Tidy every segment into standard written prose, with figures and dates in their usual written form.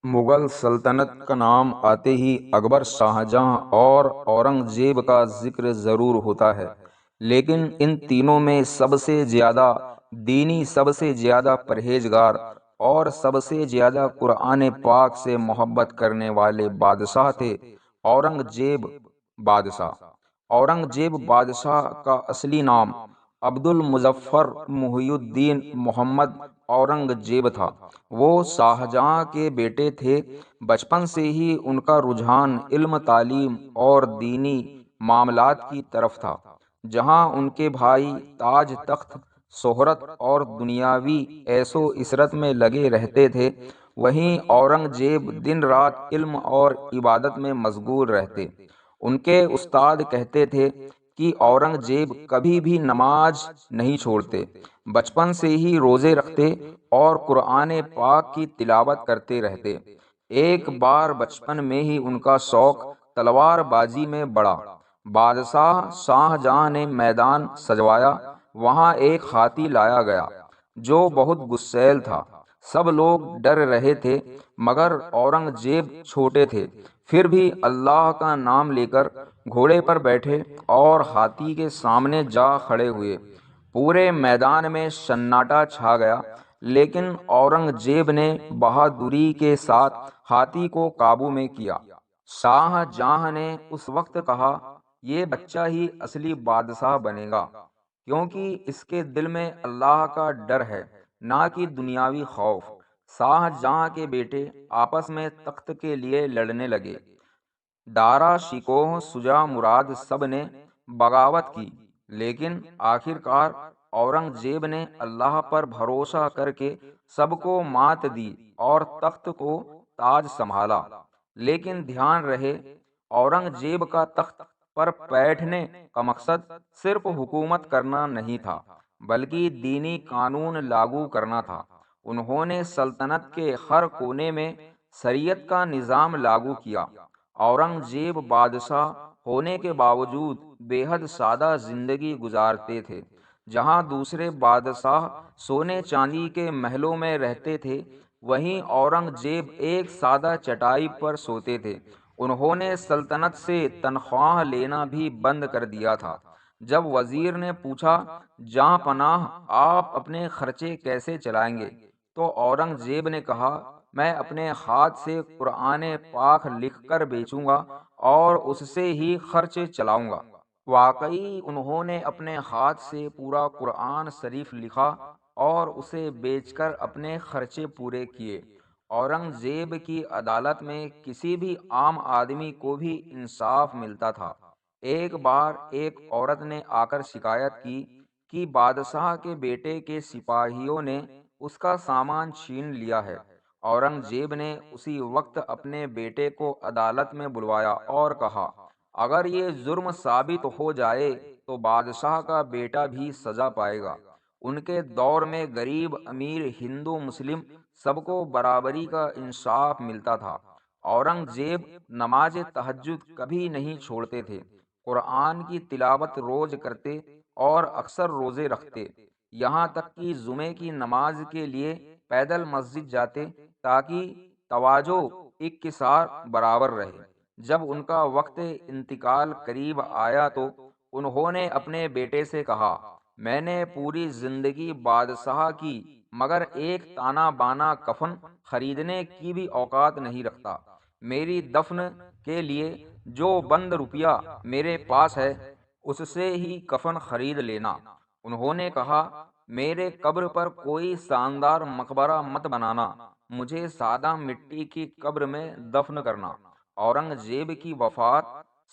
مغل سلطنت کا نام آتے ہی اکبر، شاہ جہاں اور اورنگ زیب کا ذکر ضرور ہوتا ہے، لیکن ان تینوں میں سب سے زیادہ دینی، سب سے زیادہ پرہیزگار اور سب سے زیادہ قرآن پاک سے محبت کرنے والے بادشاہ تھے اورنگ زیب بادشاہ۔ اورنگ زیب بادشاہ کا اصلی نام عبد المظفر محی الدین محمد اورنگ زیب تھا۔ وہ شاہ جہاں کے بیٹے تھے۔ بچپن سے ہی ان کا رجحان علم، تعلیم اور دینی معاملات کی طرف تھا۔ جہاں ان کے بھائی تاج تخت، شہرت اور دنیاوی عیش و عشرت میں لگے رہتے تھے، وہیں اورنگ زیب دن رات علم اور عبادت میں مشغول رہتے۔ ان کے استاد کہتے تھے کہ اورنگ زیب کبھی بھی نماز نہیں چھوڑتے، بچپن سے ہی روزے رکھتے اور قرآن پاک کی تلاوت کرتے رہتے۔ ایک بار بچپن میں ہی ان کا شوق تلوار بازی میں بڑھا۔ بادشاہ شاہ جہاں نے میدان سجوایا، وہاں ایک ہاتھی لایا گیا جو بہت غسیل تھا۔ سب لوگ ڈر رہے تھے، مگر اورنگ زیب چھوٹے تھے، پھر بھی اللہ کا نام لے کر گھوڑے پر بیٹھے اور ہاتھی کے سامنے جا کھڑے ہوئے۔ پورے میدان میں سناٹا چھا گیا، لیکن اورنگ زیب نے بہادری کے ساتھ ہاتھی کو قابو میں کیا۔ شاہ جہاں نے اس وقت کہا، یہ بچہ ہی اصلی بادشاہ بنے گا، کیونکہ اس کے دل میں اللہ کا ڈر ہے، نہ کہ دنیاوی خوف۔ شاہ جہاں کے بیٹے آپس میں تخت کے لیے لڑنے لگے۔ دارا شکوہ شجاع مراد سب نے بغاوت کی، لیکن آخر کار اورنگ زیب نے اللہ پر بھروسہ کر کے سب کو مات دی اور تخت کو تاج سنبھالا۔ لیکن دھیان رہے، اورنگ زیب کا تخت پر بیٹھنے کا مقصد صرف حکومت کرنا نہیں تھا، بلکہ دینی قانون لاگو کرنا تھا۔ انہوں نے سلطنت کے ہر کونے میں شریعت کا نظام لاگو کیا۔ اورنگ زیب بادشاہ ہونے کے باوجود بے حد سادہ زندگی گزارتے تھے۔ جہاں دوسرے بادشاہ سونے چاندی کے محلوں میں رہتے تھے، وہیں اورنگ زیب ایک سادہ چٹائی پر سوتے تھے۔ انہوں نے سلطنت سے تنخواہ لینا بھی بند کر دیا تھا۔ جب وزیر نے پوچھا، جہاں پناہ، آپ اپنے خرچے کیسے چلائیں گے؟ تو اورنگ زیب نے کہا، میں اپنے ہاتھ سے قرآن پاک لکھ کر بیچوں گا اور اس سے ہی خرچ چلاؤں گا۔ واقعی انہوں نے اپنے ہاتھ سے پورا قرآن شریف لکھا اور اسے بیچ کر اپنے خرچے پورے کیے۔ اورنگ زیب کی عدالت میں کسی بھی عام آدمی کو بھی انصاف ملتا تھا۔ ایک بار ایک عورت نے آ کر شکایت کی کہ بادشاہ کے بیٹے کے سپاہیوں نے اس کا سامان چھین لیا ہے۔ اورنگ زیب نے اسی وقت اپنے بیٹے کو عدالت میں بلوایا اور کہا، اگر یہ جرم ثابت ہو جائے تو بادشاہ کا بیٹا بھی سزا پائے گا۔ ان کے دور میں غریب، امیر، ہندو، مسلم سب کو برابری کا انصاف ملتا تھا۔ اورنگ زیب نماز تہجد کبھی نہیں چھوڑتے تھے، قرآن کی تلاوت روز کرتے اور اکثر روزے رکھتے، یہاں تک کہ جمعے کی نماز کے لیے پیدل مسجد جاتے تاکہ توجہ ایک برابر رہے۔ جب ان کا وقت انتقال قریب آیا تو انہوں نے اپنے بیٹے سے کہا، میں نے پوری زندگی بادشاہ کی، مگر ایک تانا بانا کفن خریدنے کی بھی اوقات نہیں رکھتا۔ میری دفن کے لیے جو بند روپیہ میرے پاس ہے، اس سے ہی کفن خرید لینا۔ انہوں نے کہا، میرے قبر پر کوئی شاندار مقبرہ مت بنانا، مجھے سادہ مٹی کی قبر میں دفن کرنا۔ اورنگ زیب کی وفات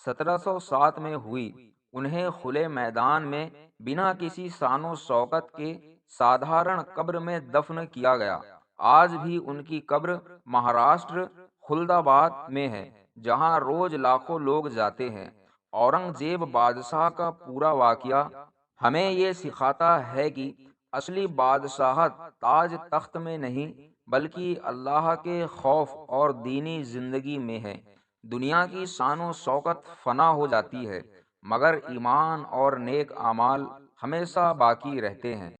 1707 میں ہوئی۔ انہیں کھلے میدان میں بنا کسی شان و شوکت کے سادھارن قبر میں دفن کیا گیا۔ آج بھی ان کی قبر مہاراشٹر خلد آباد میں ہے، جہاں روز لاکھوں لوگ جاتے ہیں۔ اورنگ زیب بادشاہ کا پورا واقعہ ہمیں یہ سکھاتا ہے کہ اصلی بادشاہت تاج تخت میں نہیں، بلکہ اللہ کے خوف اور دینی زندگی میں ہے۔ دنیا کی شان و شوکت فنا ہو جاتی ہے، مگر ایمان اور نیک اعمال ہمیشہ باقی رہتے ہیں۔